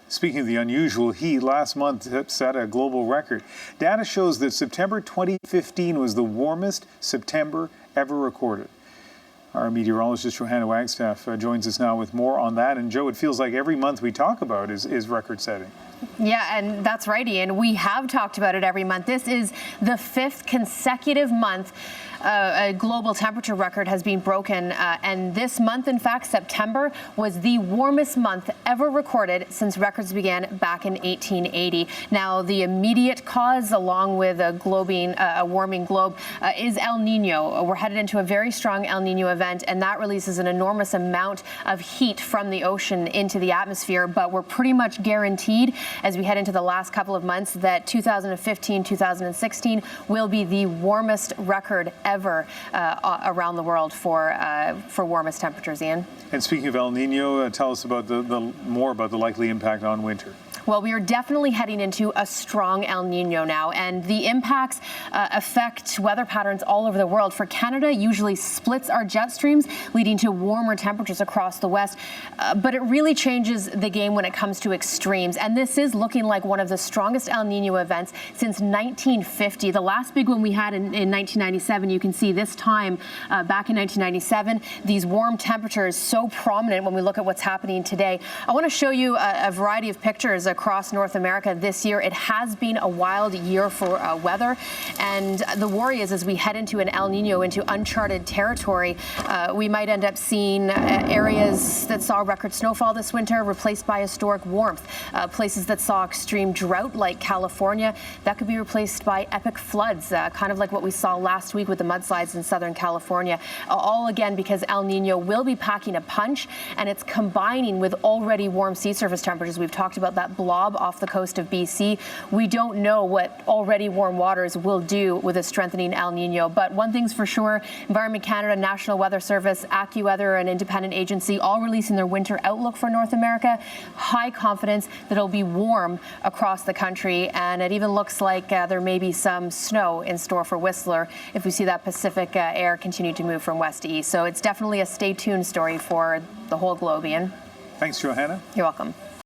Speaking of the unusual heat, last month set a global record. Data shows that September 2015 was the warmest September ever recorded. Our meteorologist Johanna Wagstaffe joins us now with more on that. And Joe, it feels like every month we talk about is record-setting. Yeah, and that's right, Ian. We have talked about it every month. This is the 5th consecutive month a global temperature record has been broken. And this month, in fact, September, was the warmest month ever recorded since records began back in 1880. Now, the immediate cause, along with a warming globe, is El Nino. We're headed into a very strong El Nino event, and that releases an enormous amount of heat from the ocean into the atmosphere. But we're pretty much guaranteed, as we head into the last couple of months, that 2015, 2016 will be the warmest record ever around the world for warmest temperatures, Ian. And speaking of El Nino, tell us about more about the likely impact on winter. Well, we are definitely heading into a strong El Nino now, and the impacts affect weather patterns all over the world. For Canada, usually splits our jet streams, leading to warmer temperatures across the west. But it really changes the game when it comes to extremes. And this is looking like one of the strongest El Nino events since 1950. The last big one we had in 1997, you can see this time back in 1997, these warm temperatures so prominent when we look at what's happening today. I want to show you a variety of pictures across North America this year. It has been a wild year for weather, and the worry is as we head into an El Nino, into uncharted territory, we might end up seeing areas that saw record snowfall this winter replaced by historic warmth. Places that saw extreme drought like California, that could be replaced by epic floods, kind of like what we saw last week with the mudslides in Southern California. All again because El Nino will be packing a punch, and it's combining with already warm sea surface temperatures. We've talked about that blob off the coast of BC. We don't know what already warm waters will do with a strengthening El Nino. But one thing's for sure, Environment Canada, National Weather Service, AccuWeather, an independent agency, all releasing their winter outlook for North America. High confidence that it'll be warm across the country, and it even looks like there may be some snow in store for Whistler if we see that Pacific air continue to move from west to east. So it's definitely a stay tuned story for the whole globe, Ian. Thanks, Johanna. You're welcome.